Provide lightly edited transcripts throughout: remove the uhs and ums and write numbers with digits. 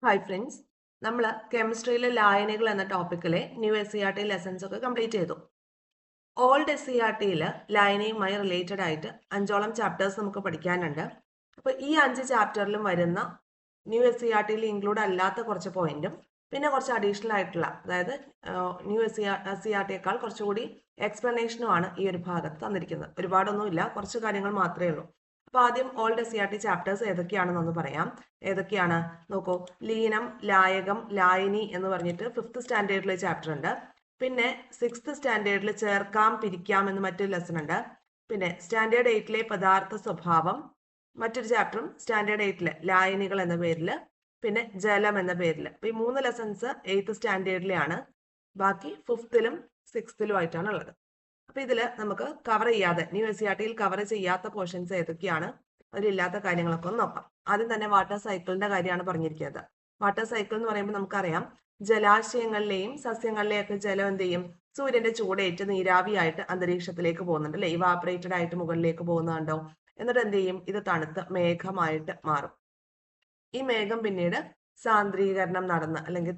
Hi friends, നമ്മൾ കെമിസ്ട്രിയിലെ ലായനികൾ എന്ന ടോപ്പിക്കിലെ new S C R T lessons ഒക്കെ കംപ്ലീറ്റ് ചെയ്തു. ഓൾഡ് എസ് സി ആർ ടിയിൽ ലായനിയുമായി റിലേറ്റഡ് ആയിട്ട് 5ഓളം ചാപ്റ്റേഴ്സ് നമുക്ക് പഠിക്കാനുണ്ട്. അപ്പോൾ ഈ 5 ചാപ്റ്ററിലും വരുന്ന ന്യൂ എസ് സി ആർ ടിയിൽ ഇൻക്ലൂഡ് അല്ലാത്ത കുറച്ച് പോയിന്റും പിന്നെ കുറച്ച് അഡീഷണൽ ആയിട്ടുള്ള, അതായത് ന്യൂ എസ് സി ആർ ടിയേക്കാൾ കുറച്ചുകൂടി എക്സ്പ്ലനേഷനുമാണ് ഈ ഒരു ഭാഗത്ത് തന്നിരിക്കുന്നത്. ഒരുപാടൊന്നുമില്ല, കുറച്ച് കാര്യങ്ങൾ മാത്രമേ ഉള്ളൂ. അപ്പൊ ആദ്യം old S C R T chapters ഏതൊക്കെയാണെന്നൊന്ന് പറയാം. ഏതൊക്കെയാണ് നോക്കൂ. ലീനം, ലായകം, ലായനി എന്ന് പറഞ്ഞിട്ട് 5th സ്റ്റാൻഡേർഡിലെ ചാപ്റ്റർ ഉണ്ട്. പിന്നെ 6th സ്റ്റാൻഡേർഡിൽ ചേർക്കാം പിരിക്കാം എന്ന് മറ്റൊരു ലെസൺ ഉണ്ട്. പിന്നെ സ്റ്റാൻഡേർഡ് 8ലെ പദാർത്ഥ സ്വഭാവം മറ്റൊരു ചാപ്റ്ററും സ്റ്റാൻഡേർഡ് 8ലെ ലായനികൾ എന്ന പേരിൽ, പിന്നെ ജലം എന്ന പേരിൽ. ഈ 3 ലെസൺസ് 8th സ്റ്റാൻഡേർഡിലെയാണ്. ബാക്കി 5th-ലും 6th-ലും ആയിട്ടാണ് ഉള്ളത്. അപ്പൊ ഇതിൽ നമുക്ക് കവർ ചെയ്യാതെ, ന്യൂ എസ് സി ആർ ടിയിൽ കവർ ചെയ്യാത്ത പോർഷൻസ് ഏതൊക്കെയാണ്, അതിലില്ലാത്ത കാര്യങ്ങളൊക്കെ ഒന്ന് നോക്കാം. ആദ്യം തന്നെ വാട്ടർ സൈക്കിളിന്റെ കാര്യമാണ് പറഞ്ഞിരിക്കുന്നത്. വാട്ടർ സൈക്കിൾ എന്ന് പറയുമ്പോൾ നമുക്കറിയാം, ജലാശയങ്ങളിലെയും സസ്യങ്ങളിലെയും ഒക്കെ ജലം എന്ത് ചെയ്യും, സൂര്യന്റെ ചൂടേറ്റ് നീരാവിയായിട്ട് അന്തരീക്ഷത്തിലേക്ക് പോകുന്നുണ്ട് അല്ലെ, ഇവാപറേറ്റഡ് ആയിട്ട് മുകളിലേക്ക് പോകുന്നുണ്ടോ. എന്നിട്ട് എന്ത് ചെയ്യും, ഇത് തണുത്ത് മേഘമായിട്ട് മാറും. ഈ മേഘം പിന്നീട് സാന്ദ്രീകരണം നടന്ന് അല്ലെങ്കിൽ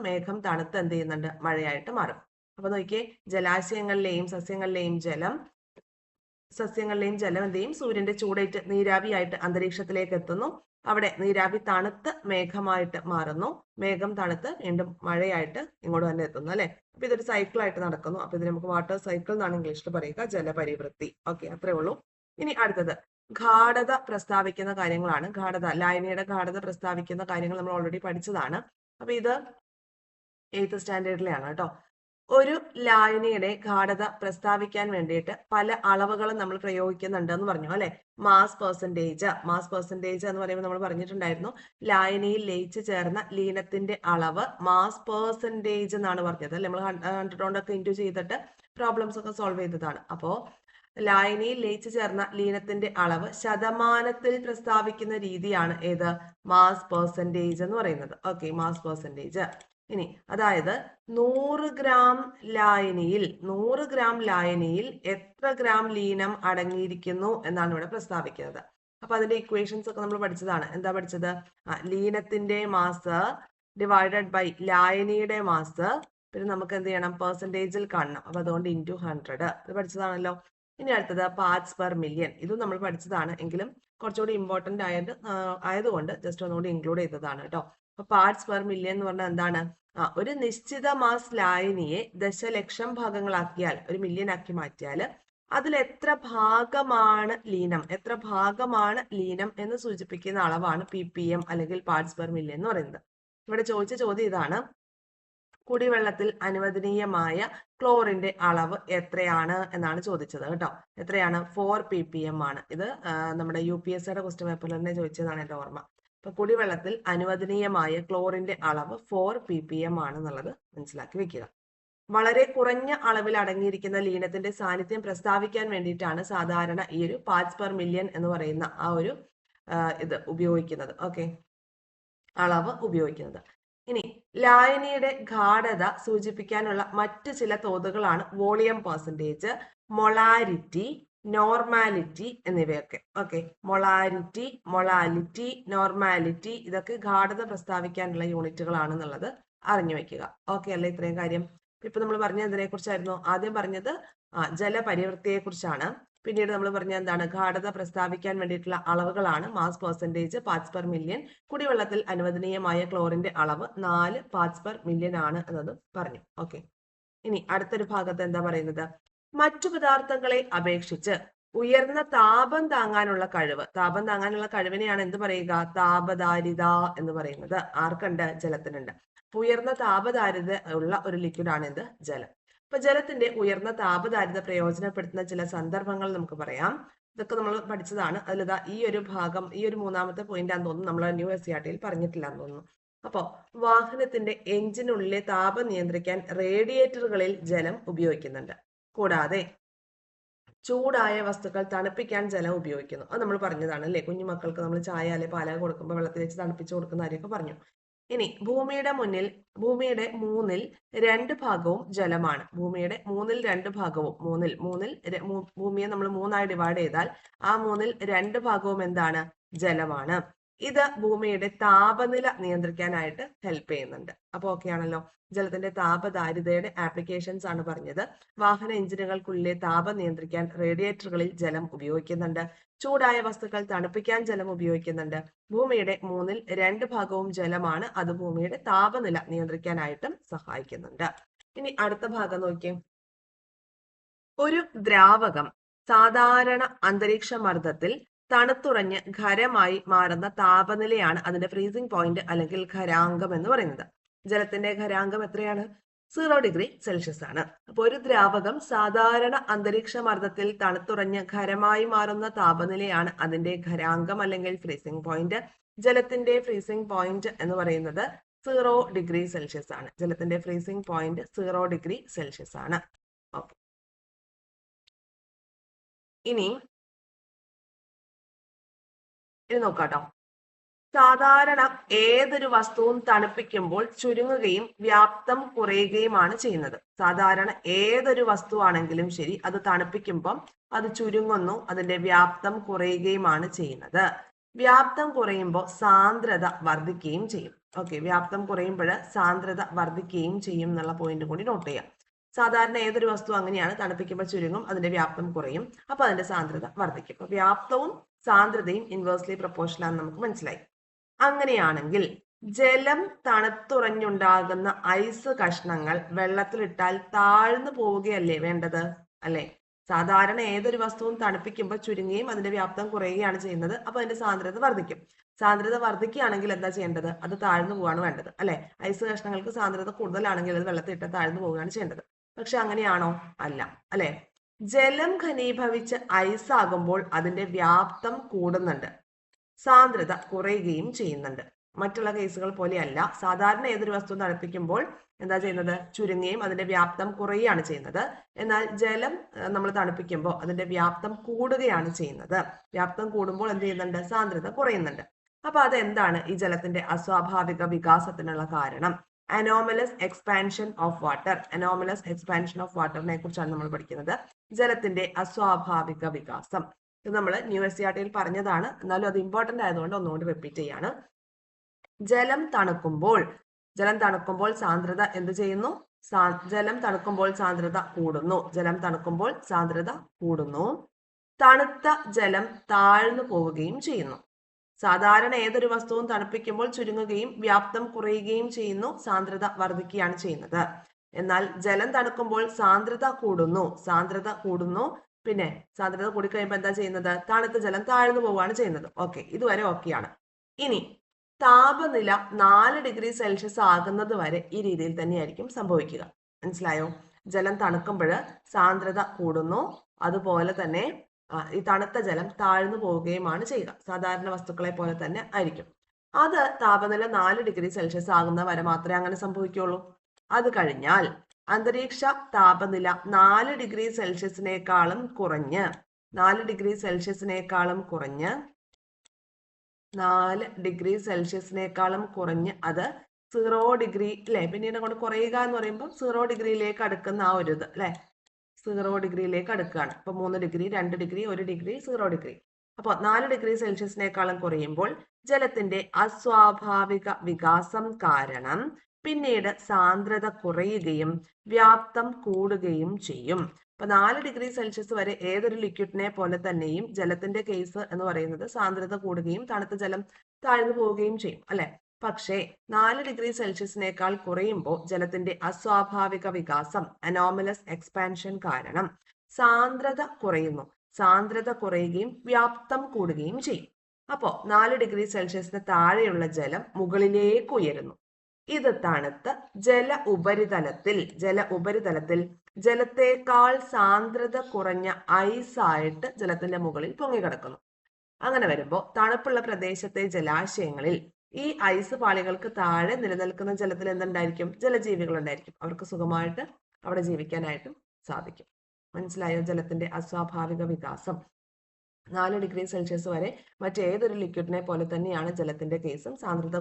മേഘം തണുത്ത് എന്ത് ചെയ്യുന്നുണ്ട്, മഴയായിട്ട് മാറും. അപ്പൊ നോക്കിയേ, സസ്യങ്ങളിലെയും ജലം എന്ത് ചെയ്യും, സൂര്യന്റെ ചൂടേറ്റ് നീരാവിയായിട്ട് അന്തരീക്ഷത്തിലേക്ക് എത്തുന്നു. അവിടെ നീരാവി തണുത്ത് മേഘമായിട്ട് മാറുന്നു. മേഘം തണുത്ത് വീണ്ടും മഴയായിട്ട് ഇങ്ങോട്ട് തന്നെ എത്തുന്നു അല്ലെ. അപ്പൊ ഇതൊരു സൈക്കിളായിട്ട് നടക്കുന്നു. അപ്പൊ ഇത് നമുക്ക് വാട്ടർ സൈക്കിൾ എന്നാണ് ഇംഗ്ലീഷിൽ പറയുക, ജലപരിവൃത്തി. ഓക്കെ, അത്രേ ഉള്ളൂ. ഇനി അടുത്തത് ഗാഢത പ്രസ്താവിക്കുന്ന കാര്യങ്ങളാണ്. ലായനിയുടെ ഗാഢത പ്രസ്താവിക്കുന്ന കാര്യങ്ങൾ നമ്മൾ ഓൾറെഡി പഠിച്ചതാണ്. അപ്പൊ ഇത് 8th സ്റ്റാൻഡേർഡിലെയാണ് കേട്ടോ. ഒരു ലായനിയുടെ ഗാഢത പ്രസ്താവിക്കാൻ വേണ്ടിയിട്ട് പല അളവുകളും നമ്മൾ പ്രയോഗിക്കുന്നുണ്ട് എന്ന് പറഞ്ഞു അല്ലെ. മാസ് പെർസെൻറ്റേജ് എന്ന് പറയുമ്പോൾ നമ്മൾ പറഞ്ഞിട്ടുണ്ടായിരുന്നു, ലായനിയിൽ ലയിച്ചു ചേർന്ന ലീനത്തിന്റെ അളവ് മാസ് പെർസെൻറ്റേജ് എന്നാണ് പറഞ്ഞത് അല്ലെ. നമ്മൾ 100 കൊണ്ടൊക്കെ ഇൻറ്റു ചെയ്തിട്ട് പ്രോബ്ലംസ് ഒക്കെ സോൾവ് ചെയ്തതാണ്. അപ്പോ ലായനിയിൽ ലയിച്ചു ചേർന്ന ലീനത്തിന്റെ അളവ് ശതമാനത്തിൽ പ്രസ്താവിക്കുന്ന രീതിയാണ് ഏത്, മാസ് പെർസെൻറ്റേജ് എന്ന് പറയുന്നത്. Okay, mass percentage. ഇനി അതായത് 100 ഗ്രാം ലായനിയിൽ എത്ര ഗ്രാം ലീനം അടങ്ങിയിരിക്കുന്നു എന്നാണ് ഇവിടെ പ്രസ്താവിക്കുന്നത്. അപ്പൊ അതിന്റെ ഇക്വേഷൻസ് ഒക്കെ നമ്മൾ പഠിച്ചതാണ്. എന്താ പഠിച്ചത്, ലീനത്തിന്റെ മാസ് ഡിവൈഡഡ് ബൈ ലായനിയുടെ മാസ്, പിന്നെ നമുക്ക് എന്ത് ചെയ്യണം, പെർസെൻറ്റേജിൽ കാണണം. അപ്പൊ അതുകൊണ്ട് ഇൻറ്റു 100 ഇത് പഠിച്ചതാണല്ലോ. ഇനി അടുത്തത് പാർട്സ് പെർ മില്യൺ. ഇതും നമ്മൾ പഠിച്ചതാണ്, എങ്കിലും കുറച്ചുകൂടി ഇമ്പോർട്ടന്റ് ആയതുകൊണ്ട് ജസ്റ്റ് ഒന്നുകൂടി ഇൻക്ലൂഡ് ചെയ്തതാണ് കേട്ടോ. അപ്പൊ പാർട്സ് പെർ മില്യൺ എന്ന് പറഞ്ഞാൽ എന്താണ്, ഒരു നിശ്ചിത മാസ് ലായനിയെ ദശലക്ഷം ഭാഗങ്ങളാക്കിയാൽ, ഒരു മില്യൺ ആക്കി മാറ്റിയാൽ അതിൽ എത്ര ഭാഗമാണ് ലീനം എന്ന് സൂചിപ്പിക്കുന്ന അളവാണ് ppm അല്ലെങ്കിൽ പാർട്സ് പെർ മില്യൺ എന്ന് പറയുന്നത്. ഇവിടെ ചോദിച്ച ചോദ്യം ഇതാണ്, കുടിവെള്ളത്തിൽ അനുവദനീയമായ ക്ലോറിന്റെ അളവ് എത്രയാണ് എന്നാണ് ചോദിച്ചത് കേട്ടോ. എത്രയാണ്, 4 ppm ആണ്. ഇത് നമ്മുടെ UPSCയുടെ ക്വസ്റ്റ്യൻ പേപ്പറിൽ തന്നെ ചോദിച്ചതാണ് എന്റെ ഓർമ്മ. അപ്പൊ കുടിവെള്ളത്തിൽ അനുവദനീയമായ ക്ലോറിന്റെ അളവ് 4 ppm ആണെന്നുള്ളത് മനസ്സിലാക്കി വെക്കുക. വളരെ കുറഞ്ഞ അളവിൽ അടങ്ങിയിരിക്കുന്ന ലീനത്തിന്റെ സാന്നിധ്യം പ്രസ്താവിക്കാൻ വേണ്ടിയിട്ടാണ് സാധാരണ ഈ ഒരു പാർട്സ് പെർ മില്യൺ എന്ന് പറയുന്ന ആ ഒരു ഇത് ഉപയോഗിക്കുന്നത്. ഓക്കെ, അളവ് ഉപയോഗിക്കുന്നത്. ഇനി ലായനിയുടെ ഗാഢത സൂചിപ്പിക്കാനുള്ള മറ്റു ചില തോതുകളാണ് വോളിയം പെർസെൻറ്റേജ്, മൊളാരിറ്റി, നോർമാലിറ്റി എന്നിവയൊക്കെ. ഓക്കെ, മൊളാലിറ്റി, നോർമാലിറ്റി ഇതൊക്കെ ഗാഢത പ്രസ്താവിക്കാനുള്ള യൂണിറ്റുകളാണെന്നുള്ളത് അറിഞ്ഞു വെക്കുക. ഓക്കെ അല്ലേ, ഇത്രയും കാര്യം. ഇപ്പൊ നമ്മൾ പറഞ്ഞത് എന്തിനെ കുറിച്ചായിരുന്നു, ആദ്യം പറഞ്ഞത് ജലപരിവൃത്തിയെ കുറിച്ചാണ്. പിന്നീട് നമ്മൾ പറഞ്ഞ എന്താണ്, ഗാഢത പ്രസ്താവിക്കാൻ വേണ്ടിയിട്ടുള്ള അളവുകളാണ് mass percentage, parts per million. കുടിവെള്ളത്തിൽ അനുവദനീയമായ ക്ലോറിന്റെ അളവ് 4 പാർട്സ് പെർ മില്യൺ ആണ് എന്നത് പറഞ്ഞു. ഓക്കെ, ഇനി അടുത്തൊരു ഭാഗത്ത് എന്താ പറയുന്നത്, മറ്റു പദാർത്ഥങ്ങളെ അപേക്ഷിച്ച് ഉയർന്ന താപം താങ്ങാനുള്ള കഴിവിനെയാണ് എന്ത് പറയുക, താപധാരിത എന്ന് പറയുന്നത്. ആർക്കുണ്ട്, ജലത്തിനുണ്ട്. ഉയർന്ന താപധാരിത ഉള്ള ഒരു ലിക്വിഡാണ് എന്ത്, ജലം. അപ്പൊ ജലത്തിന്റെ ഉയർന്ന താപധാരിത പ്രയോജനപ്പെടുത്തുന്ന ചില സന്ദർഭങ്ങൾ നമുക്ക് പറയാം. ഇതൊക്കെ നമ്മൾ പഠിച്ചതാണ്. അതിലിതാ ഈ ഒരു ഭാഗം, ഈ ഒരു 3ാമത്തെ പോയിന്റ് ആണെന്ന് തോന്നുന്നു, നമ്മൾ ന്യൂ എസ് സി ആർ ടിയിൽ പറഞ്ഞിട്ടില്ല എന്ന് തോന്നുന്നു. അപ്പോ വാഹനത്തിന്റെ എഞ്ചിനുള്ളിലെ താപം നിയന്ത്രിക്കാൻ റേഡിയേറ്ററുകളിൽ ജലം ഉപയോഗിക്കുന്നുണ്ട്. കൂടാതെ ചൂടായ വസ്തുക്കൾ തണുപ്പിക്കാൻ ജലം ഉപയോഗിക്കുന്നു. അത് നമ്മൾ പറഞ്ഞതാണ് അല്ലെ. കുഞ്ഞുമക്കൾക്ക് നമ്മൾ ചായ അല്ലെ പാല കൊടുക്കുമ്പോൾ വെള്ളത്തിൽ വെച്ച് തണുപ്പിച്ചു കൊടുക്കുന്ന കാര്യമൊക്കെ പറഞ്ഞു. ഇനി ഭൂമിയുടെ 3ൽ 2 ഭാഗവും ജലമാണ്. ഭൂമിയെ നമ്മൾ 3ആയി ഡിവൈഡ് ചെയ്താൽ ആ 3ൽ 2 ഭാഗവും എന്താണ്, ജലമാണ്. ഇത് ഭൂമിയുടെ താപനില നിയന്ത്രിക്കാനായിട്ട് ഹെൽപ്പ് ചെയ്യുന്നുണ്ട്. അപ്പൊ ഓക്കെ ആണല്ലോ. ജലത്തിന്റെ താപധാരിതയുടെ ആപ്ലിക്കേഷൻസ് ആണ് പറഞ്ഞത്. വാഹന എഞ്ചിനുകൾക്കുള്ളിലെ താപം നിയന്ത്രിക്കാൻ റേഡിയേറ്ററുകളിൽ ജലം ഉപയോഗിക്കുന്നുണ്ട്. ചൂടായ വസ്തുക്കൾ തണുപ്പിക്കാൻ ജലം ഉപയോഗിക്കുന്നുണ്ട്. ഭൂമിയുടെ 2/3 ജലമാണ്. അത് ഭൂമിയുടെ താപനില നിയന്ത്രിക്കാനായിട്ടും സഹായിക്കുന്നുണ്ട്. ഇനി അടുത്ത ഭാഗം നോക്കിയേ. ഒരു ദ്രാവകം സാധാരണ അന്തരീക്ഷ മർദ്ദത്തിൽ തണുത്തുറഞ്ഞ് ഖരമായി മാറുന്ന താപനിലയാണ് അതിന്റെ ഫ്രീസിംഗ് പോയിന്റ് അല്ലെങ്കിൽ ഖരാങ്കം എന്ന് പറയുന്നത്. ജലത്തിന്റെ ഖരാങ്കം എത്രയാണ്? 0 ഡിഗ്രി സെൽഷ്യസ് ആണ്. അപ്പോൾ ഒരു ദ്രാവകം സാധാരണ അന്തരീക്ഷ മർദ്ദത്തിൽ തണുത്തുറഞ്ഞ് ഖരമായി മാറുന്ന താപനിലയാണ് അതിന്റെ ഖരാങ്കം അല്ലെങ്കിൽ ഫ്രീസിംഗ് പോയിന്റ്. ജലത്തിന്റെ ഫ്രീസിംഗ് പോയിന്റ് എന്ന് പറയുന്നത് 0 ഡിഗ്രി സെൽഷ്യസ് ആണ്. ജലത്തിന്റെ ഫ്രീസിംഗ് പോയിന്റ് 0 ഡിഗ്രി സെൽഷ്യസ് ആണ്. ഓക്കെ, ഇനി നോക്കാട്ടോ. സാധാരണ ഏതൊരു വസ്തുവും തണുപ്പിക്കുമ്പോൾ ചുരുങ്ങുകയും വ്യാപ്തം കുറയുകയുമാണ് ചെയ്യുന്നത്. സാധാരണ ഏതൊരു വസ്തുവാണെങ്കിലും ശരി, അത് തണുപ്പിക്കുമ്പം അത് ചുരുങ്ങുന്നു, അതിന്റെ വ്യാപ്തം കുറയുകയുമാണ് ചെയ്യുന്നത്. വ്യാപ്തം കുറയുമ്പോൾ സാന്ദ്രത വർദ്ധിക്കുകയും ചെയ്യും. ഓക്കെ, വ്യാപ്തം കുറയുമ്പോൾ സാന്ദ്രത വർദ്ധിക്കുകയും ചെയ്യും എന്നുള്ള പോയിന്റ് കൂടി നോട്ട് ചെയ്യാം. സാധാരണ ഏതൊരു വസ്തു അങ്ങനെയാണ്, തണുപ്പിക്കുമ്പോൾ ചുരുങ്ങും, അതിന്റെ വ്യാപ്തം കുറയും, അപ്പൊ അതിന്റെ സാന്ദ്രത വർദ്ധിക്കും. അപ്പൊ വ്യാപ്തവും സാന്ദ്രതയും ഇൻവേഴ്സ്ലി പ്രൊപ്പോർഷണൽ ആണെന്ന് നമുക്ക് മനസ്സിലായി. അങ്ങനെയാണെങ്കിൽ ജലം തണുത്തുറഞ്ഞുണ്ടാകുന്ന ഐസ് കഷ്ണങ്ങൾ വെള്ളത്തിലിട്ടാൽ താഴ്ന്നു പോവുകയല്ലേ വേണ്ടത്? അല്ലെ? സാധാരണ ഏതൊരു വസ്തുവും തണുപ്പിക്കുമ്പോൾ ചുരുങ്ങുകയും അതിന്റെ വ്യാപ്തം കുറയുകയാണ് ചെയ്യുന്നത്. അപ്പൊ അതിന്റെ സാന്ദ്രത വർദ്ധിക്കും. സാന്ദ്രത വർദ്ധിക്കുകയാണെങ്കിൽ എന്താ ചെയ്യേണ്ടത്? അത് താഴ്ന്നു പോവുകയാണ് വേണ്ടത്, അല്ലെ? ഐസ് കഷ്ണങ്ങൾക്ക് സാന്ദ്രത കൂടുതലാണെങ്കിൽ അത് വെള്ളത്തിലിട്ട് താഴ്ന്നു പോവുകയാണ് ചെയ്യേണ്ടത്. പക്ഷെ അങ്ങനെയാണോ? അല്ല, അല്ലെ? ജലം ഘനീഭവിച്ച് ഐസ് ആകുമ്പോൾ അതിന്റെ വ്യാപ്തം കൂടുന്നുണ്ട്, സാന്ദ്രത കുറയുകയും ചെയ്യുന്നുണ്ട്. മറ്റുള്ള കേസുകൾ പോലെയല്ല. സാധാരണ ഏതൊരു വസ്തു തണുപ്പിക്കുമ്പോൾ എന്താ ചെയ്യുന്നത്? ചുരുങ്ങുകയും അതിന്റെ വ്യാപ്തം കുറയുകയാണ് ചെയ്യുന്നത്. എന്നാൽ ജലം നമ്മൾ തണുപ്പിക്കുമ്പോൾ അതിന്റെ വ്യാപ്തം കൂടുകയാണ് ചെയ്യുന്നത്. വ്യാപ്തം കൂടുമ്പോൾ എന്ത് ചെയ്യുന്നുണ്ട്? സാന്ദ്രത കുറയുന്നുണ്ട്. അപ്പൊ അതെന്താണ് ഈ ജലത്തിന്റെ അസ്വാഭാവിക വികാസത്തിനുള്ള കാരണം? Anomalous expansion of water. Anomalous expansion of വാട്ടറിനെ കുറിച്ചാണ് നമ്മൾ പഠിക്കുന്നത്. ജലത്തിന്റെ അസ്വാഭാവിക വികാസം. ഇത് നമ്മൾ ന്യൂഎസ്സിആർടിയിൽ പറഞ്ഞതാണ്, എന്നാലും അത് ഇമ്പോർട്ടന്റ് ആയതുകൊണ്ട് ഒന്നുകൂടി റിപ്പീറ്റ് ചെയ്യാണ്. ജലം തണുക്കുമ്പോൾ സാന്ദ്രത എന്ത് ചെയ്യുന്നു? ജലം തണുക്കുമ്പോൾ സാന്ദ്രത കൂടുന്നു. ജലം തണുക്കുമ്പോൾ സാന്ദ്രത കൂടുന്നു. തണുത്ത ജലം താഴ്ന്നു പോവുകയും ചെയ്യുന്നു. സാധാരണ ഏതൊരു വസ്തുവും തണുപ്പിക്കുമ്പോൾ ചുരുങ്ങുകയും വ്യാപ്തം കുറയുകയും ചെയ്യുന്നു, സാന്ദ്രത വർദ്ധിക്കുകയാണ് ചെയ്യുന്നത്. എന്നാൽ ജലം തണുക്കുമ്പോൾ സാന്ദ്രത കൂടുന്നു. പിന്നെ സാന്ദ്രത കൂടിക്കഴിയുമ്പോൾ എന്താ ചെയ്യുന്നത്? തണുത്ത ജലം താഴ്ന്നു പോവുകയാണ് ചെയ്യുന്നത്. ഓക്കെ, ഇതുവരെ ഓക്കെയാണ്. ഇനി താപനില 4 ഡിഗ്രി സെൽഷ്യസ് ആകുന്നത് വരെ ഈ രീതിയിൽ തന്നെയായിരിക്കും സംഭവിക്കുക. മനസ്സിലായോ? ജലം തണുക്കുമ്പോൾ സാന്ദ്രത കൂടുന്നു, അതുപോലെ തന്നെ ഈ തണുത്ത ജലം താഴ്ന്നു പോവുകയുമാണ് ചെയ്യുക. സാധാരണ വസ്തുക്കളെ പോലെ തന്നെ ആയിരിക്കും. അത് താപനില 4 ഡിഗ്രി സെൽഷ്യസ് ആകുന്ന വരെ മാത്രമേ അങ്ങനെ സംഭവിക്കുള്ളൂ. അത് കഴിഞ്ഞാൽ അന്തരീക്ഷ താപനില 4 ഡിഗ്രി സെൽഷ്യസിനേക്കാളും കുറഞ്ഞ് 4 ഡിഗ്രി സെൽഷ്യസിനേക്കാളും കുറഞ്ഞ് അത് 0 ഡിഗ്രി അല്ലെ, പിന്നീട് അങ്ങോട്ട് കുറയുക എന്ന് പറയുമ്പോൾ 0 ഡിഗ്രിയിലേക്ക് അടുക്കുന്ന ആ ഒരു ഇത് അല്ലെ, 0 ഡിഗ്രിയിലേക്ക് അടുക്കുകയാണ്. അപ്പൊ 3 ഡിഗ്രി, 2 ഡിഗ്രി, 1 ഡിഗ്രി, 0 ഡിഗ്രി. അപ്പോൾ 4 ഡിഗ്രി സെൽഷ്യസിനേക്കാളും കുറയുമ്പോൾ ജലത്തിന്റെ അസ്വാഭാവിക വികാസം കാരണം പിന്നീട് സാന്ദ്രത കുറയുകയും വ്യാപ്തം കൂടുകയും ചെയ്യും. അപ്പൊ 4 ഡിഗ്രി സെൽഷ്യസ് വരെ ഏതൊരു ലിക്വിഡിനെ പോലെ തന്നെയും ജലത്തിന്റെ കേസ് എന്ന് പറയുന്നത് സാന്ദ്രത കൂടുകയും തണുത്ത ജലം താഴ്ന്നു പോവുകയും ചെയ്യും, അല്ലെ? പക്ഷേ 4 ഡിഗ്രി സെൽഷ്യസിനേക്കാൾ കുറയുമ്പോൾ ജലത്തിന്റെ അസ്വാഭാവിക വികാസം അനോമലസ് എക്സ്പാൻഷൻ കാരണം സാന്ദ്രത കുറയുകയും വ്യാപ്തം കൂടുകയും ചെയ്യും. അപ്പോ 4 ഡിഗ്രി സെൽഷ്യസിന് താഴെയുള്ള ജലം മുകളിലേക്ക് ഉയരുന്നു. ഇത് തണുത്ത് ജല ഉപരിതലത്തിൽ ജലത്തേക്കാൾ സാന്ദ്രത കുറഞ്ഞ ഐസായിട്ട് ജലത്തിന്റെ മുകളിൽ പൊങ്ങിക്കിടക്കുന്നു. അങ്ങനെ വരുമ്പോൾ തണുപ്പുള്ള പ്രദേശത്തെ ജലാശയങ്ങളിൽ ഈ ഐസ് പാളികൾക്ക് താഴെ നിലനിൽക്കുന്ന ജലത്തിൽ എന്തുണ്ടായിരിക്കും? ജലജീവികൾ ഉണ്ടായിരിക്കും. അവർക്ക് സുഖമായിട്ട് അവിടെ ജീവിക്കാനായിട്ടും സാധിക്കും. മനസ്സിലായോ? ജലത്തിന്റെ അസ്വാഭാവിക വികാസം 4 ഡിഗ്രി സെൽഷ്യസ് വരെ മറ്റേതൊരു ലിക്വിഡിനെ പോലെ തന്നെയാണ് ജലത്തിന്റെ കേസും. സാന്ദ്രത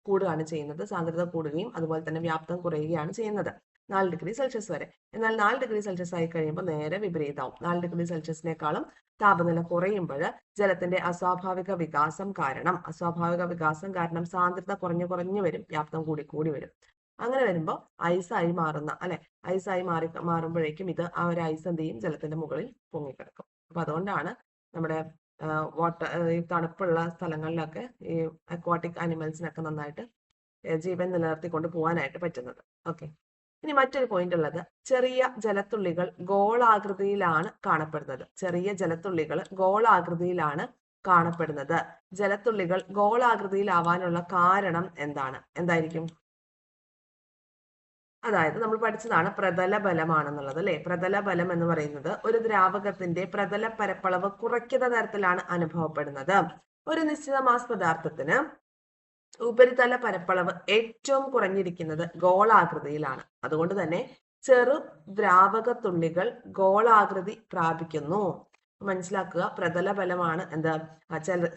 കൂടുകയാണ് ചെയ്യുന്നത്. സാന്ദ്രത കൂടുകയും അതുപോലെ തന്നെ വ്യാപ്തം കുറയുകയാണ് ചെയ്യുന്നത്. 4 ഡിഗ്രി സെൽഷ്യസ് വരെ. എന്നാൽ 4 ഡിഗ്രി സെൽഷ്യസ് ആയി കഴിയുമ്പോൾ നേരെ വിപരീതമാവും. 4 ഡിഗ്രി സെൽഷ്യസിനേക്കാളും താപനില കുറയുമ്പോൾ ജലത്തിന്റെ അസ്വാഭാവിക വികാസം കാരണം സാന്ദ്രത കുറഞ്ഞു വരും, വ്യാപ്തം കൂടി വരും. അങ്ങനെ വരുമ്പോൾ ഐസായി മാറുന്ന ഐസായി മാറുമ്പോഴേക്കും ഇത് ആ ഒരു ഐസ് എന്ത് ചെയ്യും, ജലത്തിന്റെ മുകളിൽ പൊങ്ങിക്കിടക്കും. അപ്പൊ അതുകൊണ്ടാണ് നമ്മുടെ ഈ തണുപ്പുള്ള സ്ഥലങ്ങളിലൊക്കെ ഈ അക്വാട്ടിക് ആനിമൽസിനൊക്കെ നന്നായിട്ട് ജീവൻ നിലനിർത്തിക്കൊണ്ട് പോകാനായിട്ട് പറ്റുന്നത്. ഓക്കെ, ഇനി മറ്റൊരു പോയിന്റ് ഉള്ളത്, ചെറിയ ജലത്തുള്ളികൾ ഗോളാകൃതിയിലാണ് കാണപ്പെടുന്നത്. ജലത്തുള്ളികൾ ഗോളാകൃതിയിലാവാനുള്ള കാരണം എന്തായിരിക്കും? അതായത് നമ്മൾ പഠിച്ചതാണ് പ്രതല ബലമാണെന്നുള്ളത് അല്ലെ. പ്രതല ബലം എന്ന് പറയുന്നത് ഒരു ദ്രാവകത്തിന്റെ പ്രതല പരപ്പളവ് കുറയ്ക്കുന്ന തരത്തിലാണ് അനുഭവപ്പെടുന്നത്. ഒരു നിശ്ചിത മാസ് പദാർത്ഥത്തിന് ഉപരിതല പരപ്പളവ് ഏറ്റവും കുറഞ്ഞിരിക്കുന്നത് ഗോളാകൃതിയിലാണ്. അതുകൊണ്ട് തന്നെ ചെറു ദ്രാവക തുള്ളികൾ ഗോളാകൃതി പ്രാപിക്കുന്നു. മനസ്സിലാക്കുക, പ്രതല ബലമാണ്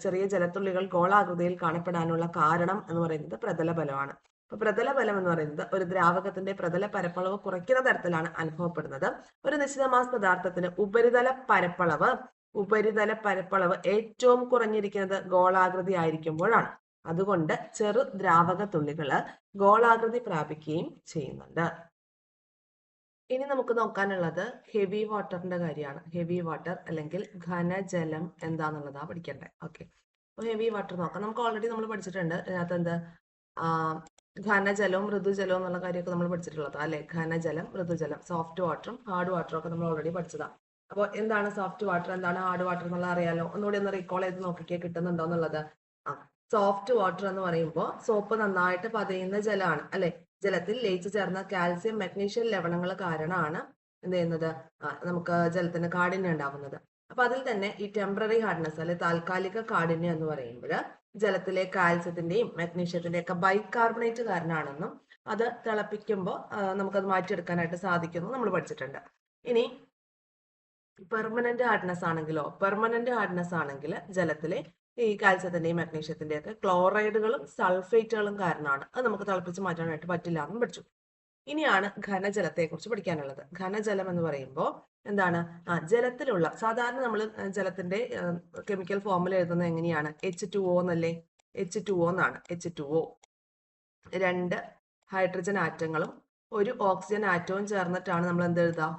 ചെറിയ ജലത്തുള്ളികൾ ഗോളാകൃതിയിൽ കാണപ്പെടാനുള്ള കാരണം എന്ന് പറയുന്നത് പ്രതല ബലമാണ്. അപ്പൊ പ്രതല ബലം എന്ന് പറയുന്നത് ഒരു ദ്രാവകത്തിന്റെ പ്രതല പരപ്പളവ് കുറയ്ക്കുന്ന തരത്തിലാണ് അനുഭവപ്പെടുന്നത്. ഒരു നിശ്ചിത മാസ് പദാർത്ഥത്തിന് ഉപരിതല പരപ്പളവ് ഏറ്റവും കുറഞ്ഞിരിക്കുന്നത് ഗോളാകൃതി ആയിരിക്കുമ്പോഴാണ്. അതുകൊണ്ട് ചെറു ദ്രാവക തുള്ളികള് ഗോളാകൃതി പ്രാപിക്കുകയും ചെയ്യുന്നുണ്ട്. ഇനി നമുക്ക് നോക്കാനുള്ളത് ഹെവി വാട്ടറിന്റെ കാര്യമാണ്. ഹെവി വാട്ടർ അല്ലെങ്കിൽ ഘനജലം എന്താന്നുള്ളതാ പഠിക്കണ്ടേ. ഓക്കെ, അപ്പൊ ഹെവി വാട്ടർ നോക്കാം. നമുക്ക് ഓൾറെഡി നമ്മൾ പഠിച്ചിട്ടുണ്ട് ഇതിനകത്ത് ഘനജലവും മൃദുജലവും എന്നുള്ള കാര്യമൊക്കെ നമ്മൾ പഠിച്ചിട്ടുള്ളത് അല്ലെ. ഘനജലം, മൃദുജലം, സോഫ്റ്റ് വാട്ടറും ഹാർഡ് വാട്ടറും ഒക്കെ നമ്മൾ ഓൾറെഡി പഠിച്ചതാണ്. അപ്പോൾ എന്താണ് സോഫ്റ്റ് വാട്ടർ, എന്താണ് ഹാർഡ് വാട്ടർ എന്നുള്ള അറിയാലോ. ഒന്നുകൂടി ഒന്ന് റീകോൾ ചെയ്ത് നോക്കിക്കേ കിട്ടുന്നുണ്ടോ എന്നുള്ളത്. സോഫ്റ്റ് വാട്ടർ എന്ന് പറയുമ്പോൾ സോപ്പ് നന്നായിട്ട് പതയുന്ന ജലമാണ് അല്ലെ. ജലത്തിൽ ലയിച്ചു ചേർന്ന കാൽസ്യം, മഗ്നീഷ്യം ലവണങ്ങൾ കാരണമാണ് എന്ത് ചെയ്യുന്നത്, നമുക്ക് ജലത്തിന് കാഠിന്യം ഉണ്ടാവുന്നത്. അപ്പൊ അതിൽ തന്നെ ഈ ടെമ്പററി ഹാർഡ്നെസ് അല്ലെ താൽക്കാലിക കാഠിന്യം എന്ന് പറയുമ്പോൾ ജലത്തിലെ കാൽസ്യത്തിന്റെയും മഗ്നീഷ്യത്തിന്റെയും ഒക്കെ ബൈകാർബണേറ്റ് കാരണമാണെന്നും അത് തിളപ്പിക്കുമ്പോൾ നമുക്കത് മാറ്റിയെടുക്കാനായിട്ട് സാധിക്കുന്നു നമ്മൾ പഠിച്ചിട്ടുണ്ട്. ഇനി പെർമനന്റ് ഹാർഡ്നെസ് ആണെങ്കിൽ ജലത്തിലെ ഈ കാൽസ്യത്തിന്റെയും മഗ്നീഷ്യത്തിന്റെയും ഒക്കെ ക്ലോറൈഡുകളും സൾഫേറ്റുകളും കാരണമാണ്. അത് നമുക്ക് തിളപ്പിച്ച് മാറ്റാനായിട്ട് പറ്റില്ല എന്നും പഠിച്ചു. ഇനിയാണ് ഘനജലത്തെ കുറിച്ച് പഠിക്കാനുള്ളത്. ഘനജലം എന്ന് പറയുമ്പോൾ എന്താണ്, ജലത്തിലുള്ള സാധാരണ നമ്മൾ ജലത്തിന്റെ കെമിക്കൽ ഫോർമുല എഴുതുന്നത് എങ്ങനെയാണ്, H2O എന്നല്ലേ. H2O എന്നാണ്. H2O 2 ഹൈഡ്രജൻ ആറ്റങ്ങളും 1 ഓക്സിജൻ ആറ്റവും ചേർന്നിട്ടാണ് നമ്മൾ എന്ത് എഴുതാം,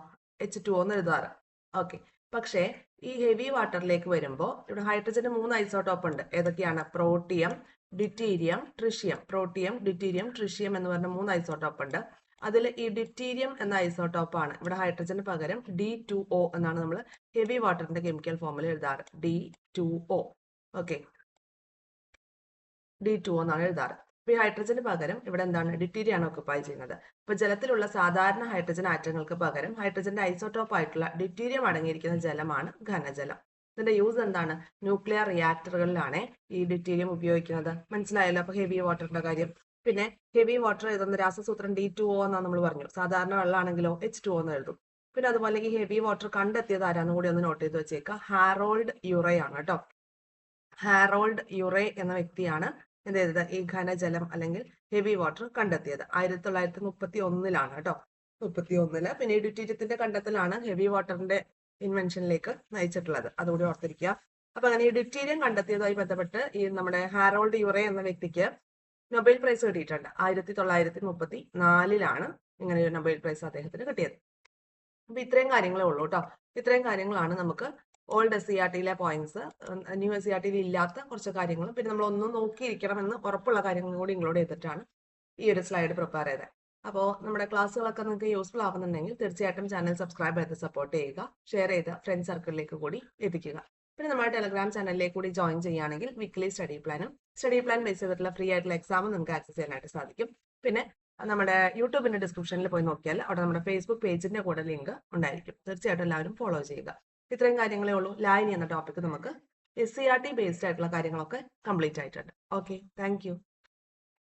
H2O എന്ന് എഴുതാറ്. ഓക്കെ, പക്ഷേ ഈ ഹെവി വാട്ടറിലേക്ക് വരുമ്പോൾ ഇവിടെ ഹൈഡ്രജന് 3 ഐസോട്ടോപ്പ് ഉണ്ട്. ഏതൊക്കെയാണ്? Protium, deuterium, tritium. Protium, deuterium, tritium എന്ന് പറഞ്ഞ 3 ഐസോട്ടോപ്പ് ഉണ്ട്. അതിൽ ഈ ഡ്യൂറ്റീരിയം എന്ന ഐസോട്ടോപ്പ് ആണ് ഇവിടെ ഹൈഡ്രജന് പകരം D2O എന്നാണ് നമ്മൾ ഹെവി വാട്ടറിന്റെ കെമിക്കൽ ഫോർമുല എഴുതാറ്. D2O. ഓക്കെ, D2O എന്നാണ് എഴുതാറ്. അപ്പൊ ഈ ഹൈഡ്രജന് പകരം ഇവിടെ എന്താണ്, ഡ്യൂറ്റീരിയം ആണ് ഓക്കുപ്പൈ ചെയ്യുന്നത്. അപ്പൊ ജലത്തിലുള്ള സാധാരണ ഹൈഡ്രജൻ ആറ്റങ്ങൾക്ക് പകരം ഹൈഡ്രജന്റെ ഐസോട്ടോപ്പ് ആയിട്ടുള്ള ഡ്യൂറ്റീരിയം അടങ്ങിയിരിക്കുന്ന ജലമാണ് ഘനജലം. ഇതിന്റെ യൂസ് എന്താണ്, ന്യൂക്ലിയർ റിയാക്ടറുകളിലാണ് ഈ ഡ്യൂറ്റീരിയം ഉപയോഗിക്കുന്നത്. മനസ്സിലായല്ലോ അപ്പൊ ഹെവി വാട്ടറിന്റെ കാര്യം. പിന്നെ ഹെവി വാട്ടർ എഴുതുന്ന രാസസൂത്രം D2O എന്നാണ് നമ്മൾ പറഞ്ഞു. സാധാരണ വെള്ളമാണെങ്കിലോ H2O എന്ന് എഴുതും. പിന്നെ അതുപോലെ ഈ ഹെവി വാട്ടർ കണ്ടെത്തിയത് ആരാന്ന് കൂടി ഒന്ന് നോട്ട് ചെയ്ത് വെച്ചേക്കാം. ഹാരോൾഡ് യുറേ ആണ് കേട്ടോ. ഹാരോൾഡ് യുറേ എന്ന വ്യക്തിയാണ് എന്ത് ചെയ്തത്, ഈ ഘനജലം അല്ലെങ്കിൽ ഹെവി വാട്ടർ കണ്ടെത്തിയത്. 1931 കേട്ടോ. 31. പിന്നെ ഈ ഡ്യൂറ്റീരിയത്തിന്റെ കണ്ടെത്തലാണ് ഹെവി വാട്ടറിന്റെ ഇൻവെൻഷനിലേക്ക് നയിച്ചിട്ടുള്ളത്. അതുകൂടി ഓർത്തിരിക്കുക. അപ്പൊ അങ്ങനെ ഈ ഡ്യൂറ്റീരിയം കണ്ടെത്തിയതുമായി ബന്ധപ്പെട്ട് ഈ നമ്മുടെ ഹാരോൾഡ് യുറേ എന്ന വ്യക്തിക്ക് നൊബേൽ പ്രൈസ് കിട്ടിയിട്ടുണ്ട്. 1934 ഇങ്ങനെ ഒരു നൊബേൽ പ്രൈസ് അദ്ദേഹത്തിന് കിട്ടിയത്. അപ്പൊ ഇത്രയും കാര്യങ്ങളേ ഉള്ളൂ കേട്ടോ. ഇത്രയും കാര്യങ്ങളാണ് നമുക്ക് ഓൾഡ് SCERT-യിലെ പോയിന്റ്സ്. ന്യൂ SCERT-യിൽ ഇല്ലാത്ത കുറച്ച് കാര്യങ്ങളും പിന്നെ നമ്മൾ ഒന്നും നോക്കിയിരിക്കണമെന്ന് ഉറപ്പുള്ള കാര്യങ്ങളും കൂടി ഇൻക്ലൂഡ് ചെയ്തിട്ടാണ് ഈ ഒരു സ്ലൈഡ് പ്രിപ്പയർ ചെയ്തത്. അപ്പോൾ നമ്മുടെ ക്ലാസ്സുകളൊക്കെ നിങ്ങൾക്ക് യൂസ്ഫുൾ ആവുന്നുണ്ടെങ്കിൽ തീർച്ചയായിട്ടും ചാനൽ സബ്സ്ക്രൈബ് ചെയ്ത് സപ്പോർട്ട് ചെയ്യുക, ഷെയർ ചെയ്ത് ഫ്രണ്ട് സർക്കിളിലേക്ക് കൂടി എത്തിക്കുക. പിന്നെ നമ്മുടെ ടെലഗ്രാം ചാനലിലേക്ക് കൂടി ജോയിൻ ചെയ്യുകയാണെങ്കിൽ വീക്ക്ലി സ്റ്റഡി പ്ലാൻ ബേസ് ചെയ്തിട്ടുള്ള ഫ്രീ ആയിട്ടുള്ള എക്സാമും നിങ്ങൾക്ക് ആക്സസ് ചെയ്യാനായിട്ട് സാധിക്കും. പിന്നെ നമ്മുടെ യൂട്യൂബിന്റെ ഡിസ്ക്രിപ്ഷനിൽ പോയി നോക്കിയാൽ അവിടെ നമ്മുടെ ഫേസ്ബുക്ക് പേജിന്റെ കൂടെ ലിങ്ക് ഉണ്ടായിരിക്കും. തീർച്ചയായിട്ടും എല്ലാവരും ഫോളോ ചെയ്യുക. ഇത്രയും കാര്യങ്ങളേ ഉള്ളൂ. ലായനി എന്ന ടോപ്പിക് നമുക്ക് SCERT ബേസ്ഡ് ആയിട്ടുള്ള കാര്യങ്ങളൊക്കെ കംപ്ലീറ്റ് ആയിട്ടുണ്ട്. Okay, thank you.